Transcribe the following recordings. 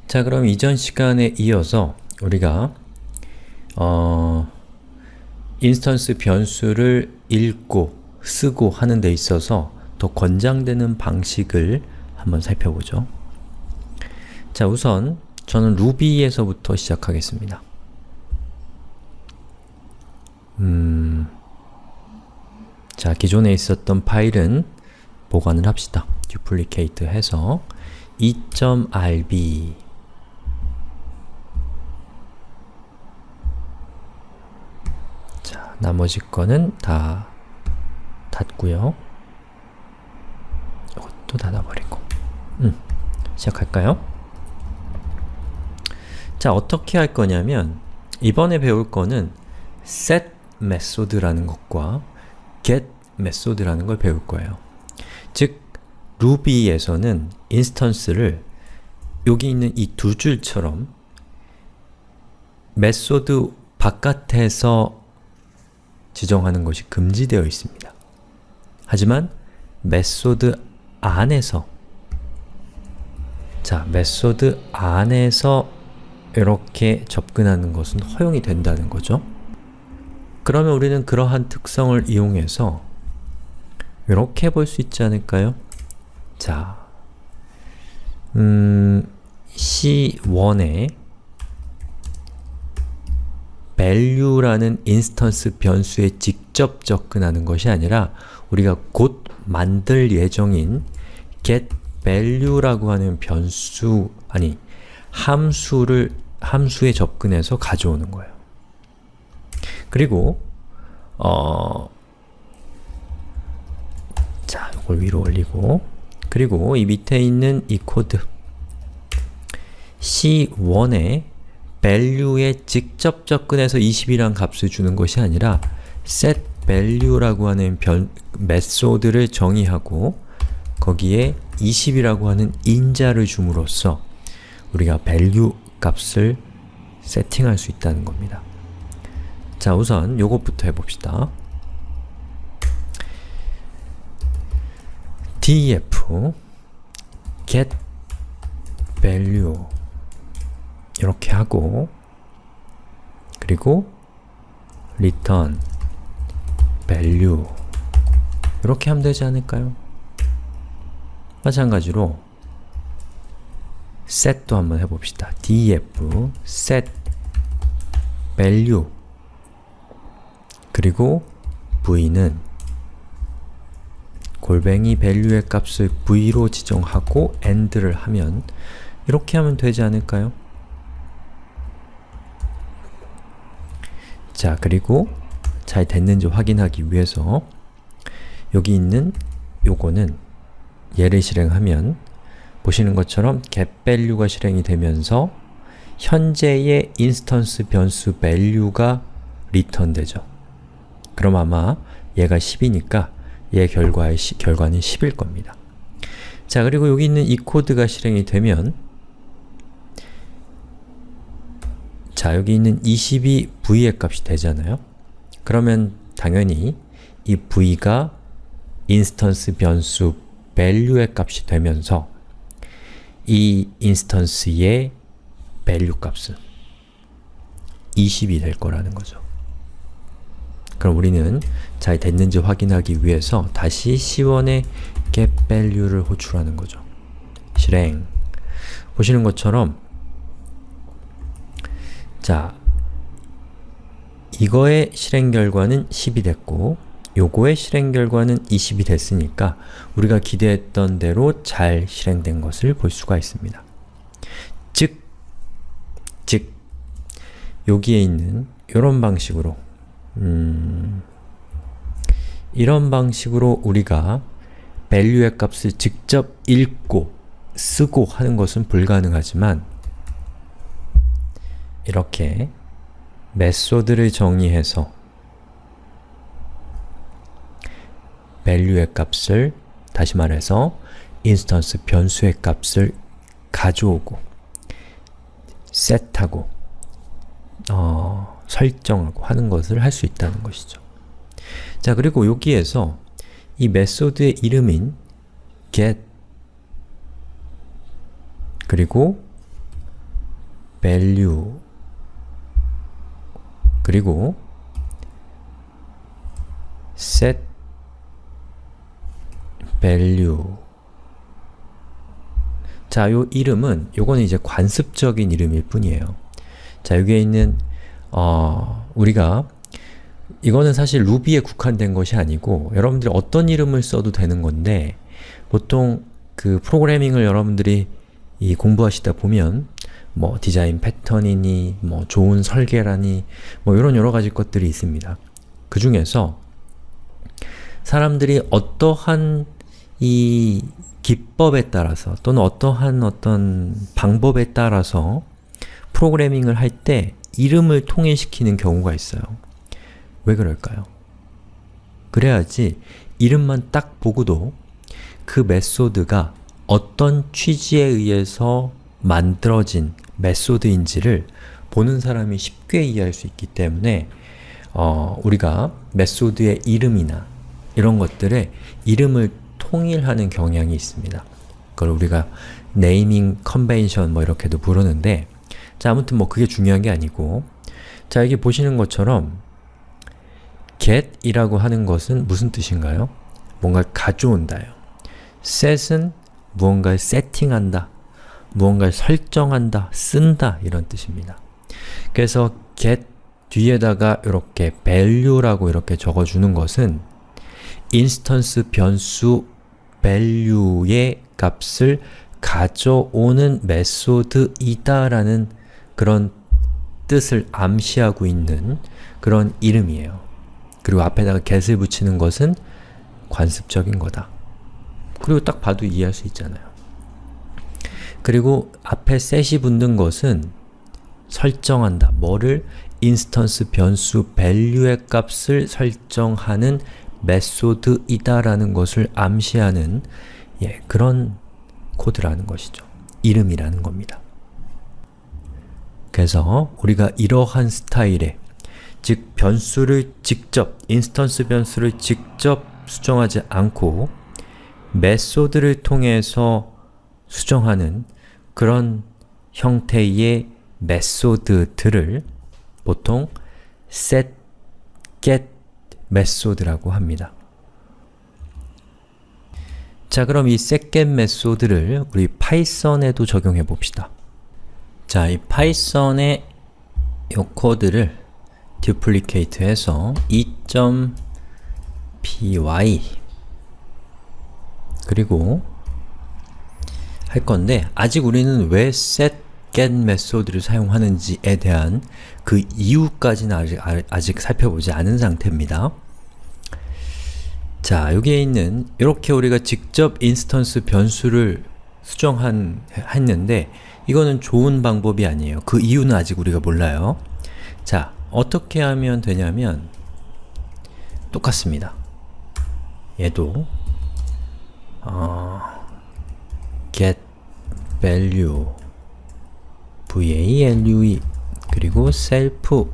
자, 그럼 이전 시간에 이어서 우리가 인스턴스 변수를 읽고 쓰고 하는 데 있어서 더 권장되는 방식을 한번 살펴보죠. 자, 우선 저는 루비에서부터 시작하겠습니다. 자, 기존에 있었던 파일은 보관을 합시다. 듀플리케이트 해서 2.rb 자, 나머지 거는 다 닫고요. 이것도 닫아버리고 시작할까요? 자, 어떻게 할 거냐면 이번에 배울 거는 set 메소드라는 것과 get 메소드라는 걸 배울 거예요. 즉, 루비에서는 인스턴스를 여기 있는 이 두 줄처럼 메소드 바깥에서 지정하는 것이 금지되어 있습니다. 하지만 메소드 안에서 메소드 안에서 이렇게 접근하는 것은 허용이 된다는 거죠. 그러면 우리는 그러한 특성을 이용해서 이렇게 볼 수 있지 않을까요? 자, C1에 value라는 인스턴스 변수에 직접 접근하는 것이 아니라 우리가 곧 만들 예정인 getValue라고 하는 함수에 접근해서 가져오는 거예요. 그리고 자, 이걸 위로 올리고, 그리고 이 밑에 있는 이 코드 C1에 value에 직접 접근해서 20이라는 값을 주는 것이 아니라 setValue라고 하는 메소드를 정의하고 거기에 20이라고 하는 인자를 줌으로써 우리가 value 값을 세팅할 수 있다는 겁니다. 자, 우선 요것부터 해봅시다. def get value 이렇게 하고, 그리고 return value 이렇게 하면 되지 않을까요? 마찬가지로 set도 한번 해봅시다. def set value 그리고 v는 골뱅이 value의 값을 v로 지정하고 and를 하면 이렇게 하면 되지 않을까요? 자, 그리고 잘 됐는지 확인하기 위해서 여기 있는 요거는 얘를 실행하면 보시는 것처럼 getValue가 실행이 되면서 현재의 인스턴스 변수 value가 return 되죠. 그럼 아마 얘가 10이니까 얘 결과는 10일 겁니다. 자, 그리고 여기 있는 이 코드가 실행이 되면 자, 여기 있는 20이 v의 값이 되잖아요? 그러면 당연히 이 v가 인스턴스 변수 value의 값이 되면서 이 인스턴스의 value 값은 20이 될 거라는 거죠. 그럼 우리는 잘 됐는지 확인하기 위해서 다시 C1에 getValue를 호출하는 거죠. 실행. 보시는 것처럼 자, 이거의 실행 결과는 10이 됐고 요거의 실행 결과는 20이 됐으니까 우리가 기대했던 대로 잘 실행된 것을 볼 수가 있습니다. 즉 여기에 있는 이런 방식으로 이런 방식으로 우리가 value의 값을 직접 읽고 쓰고 하는 것은 불가능하지만 이렇게 메소드를 정의해서 value의 값을, 다시 말해서 인스턴스 변수의 값을 가져오고 셋하고 설정하고 하는 것을 할 수 있다는 것이죠. 자, 그리고 여기에서 이 메소드의 이름인 get 그리고 value 그리고 set value. 자, 요 이름은 요거는 이제 관습적인 이름일 뿐이에요. 자, 여기에 있는 우리가 이거는 사실 루비에 국한된 것이 아니고 여러분들이 어떤 이름을 써도 되는 건데 보통 그 프로그래밍을 여러분들이 공부하시다 보면 뭐 디자인 패턴이니 뭐 좋은 설계라니 뭐 이런 여러 가지 것들이 있습니다. 그 중에서 사람들이 어떠한 이 기법에 따라서 또는 어떤 방법에 따라서 프로그래밍을 할 때 이름을 통일시키는 경우가 있어요. 왜 그럴까요? 그래야지 이름만 딱 보고도 그 메소드가 어떤 취지에 의해서 만들어진 메소드인지를 보는 사람이 쉽게 이해할 수 있기 때문에 우리가 메소드의 이름이나 이런 것들의 이름을 통일하는 경향이 있습니다. 그걸 우리가 네이밍 컨벤션 뭐 이렇게도 부르는데 자, 아무튼 뭐 그게 중요한 게 아니고 자, 여기 보시는 것처럼 get 이라고 하는 것은 무슨 뜻인가요? 뭔가를 가져온다요. set은 무언가를 세팅한다, 무언가를 설정한다, 쓴다 이런 뜻입니다. 그래서 get 뒤에다가 이렇게 value라고 이렇게 적어주는 것은 인스턴스 변수 value의 값을 가져오는 메소드이다 라는 그런 뜻을 암시하고 있는 그런 이름이에요. 그리고 앞에다가 get을 붙이는 것은 관습적인 거다. 그리고 딱 봐도 이해할 수 있잖아요. 그리고 앞에 set이 붙는 것은 설정한다. 뭐를? 인스턴스 변수 value의 값을 설정하는 메소드이다 라는 것을 암시하는 그런 코드라는 것이죠. 이름이라는 겁니다. 그래서 우리가 이러한 스타일의 즉 변수를 직접, 인스턴스 변수를 직접 수정하지 않고 메소드를 통해서 수정하는 그런 형태의 메소드들을 보통 set, get 메소드라고 합니다. 자, 그럼 이 set, get 메소드를 우리 파이썬에도 적용해 봅시다. 자, 이 파이썬의 이 코드를 듀플리케이트 해서 2.py 그리고 할 건데 아직 우리는 왜 set, get 메소드를 사용하는지에 대한 그 이유까지는 아직 살펴보지 않은 상태입니다. 자, 여기에 있는 이렇게 우리가 직접 인스턴스 변수를 수정했는데 이거는 좋은 방법이 아니에요. 그 이유는 아직 우리가 몰라요. 자, 어떻게 하면 되냐면 똑같습니다. 얘도 get value value 그리고 self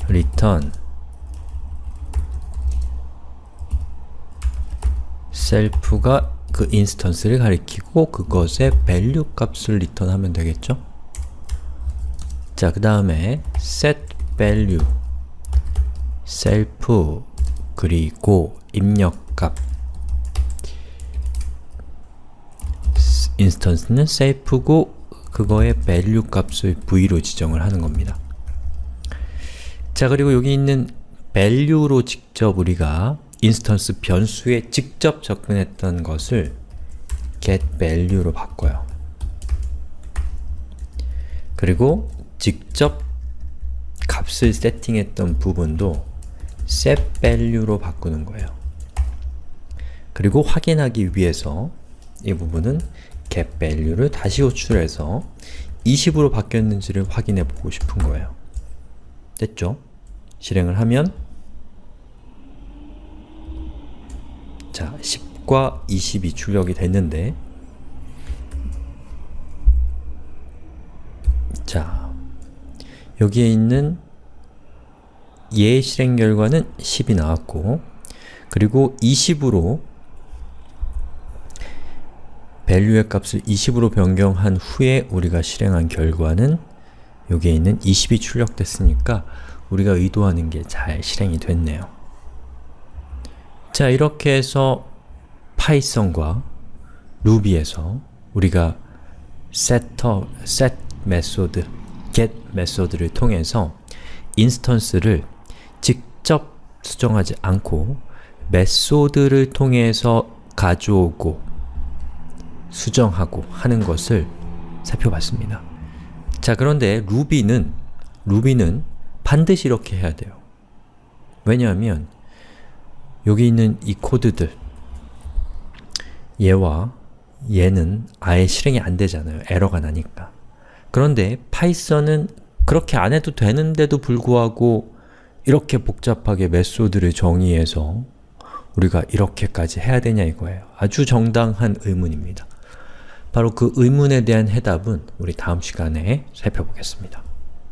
return self가 그 인스턴스를 가리키고 그것의 value 값을 리턴하면 되겠죠? 자, 그 다음에 set value self 그리고 입력값 인스턴스는 self고 그거의 value 값을 v로 지정을 하는 겁니다. 자, 그리고 여기 있는 value로 직접 우리가 인스턴스 변수에 직접 접근했던 것을 get value로 바꿔요. 그리고 직접 값을 세팅했던 부분도 set value로 바꾸는 거예요. 그리고 확인하기 위해서 이 부분은 get value를 다시 호출해서 20으로 바뀌었는지를 확인해 보고 싶은 거예요. 됐죠? 실행을 하면 자, 10과 20이 출력이 됐는데 자, 여기에 있는 얘의 실행 결과는 10이 나왔고 그리고 20으로 value의 값을 20으로 변경한 후에 우리가 실행한 결과는 여기에 있는 20이 출력됐으니까 우리가 의도하는 게 잘 실행이 됐네요. 자, 이렇게 해서 파이썬과 루비에서 우리가 set 메소드, get 메소드를 통해서 인스턴스를 직접 수정하지 않고 메소드를 통해서 가져오고 수정하고 하는 것을 살펴봤습니다. 자, 그런데 루비는 반드시 이렇게 해야 돼요. 왜냐하면 여기 있는 이 코드들, 얘와 얘는 아예 실행이 안 되잖아요. 에러가 나니까. 그런데 파이썬은 그렇게 안 해도 되는데도 불구하고 이렇게 복잡하게 메소드를 정의해서 우리가 이렇게까지 해야 되냐 이거예요. 아주 정당한 의문입니다. 바로 그 의문에 대한 해답은 우리 다음 시간에 살펴보겠습니다.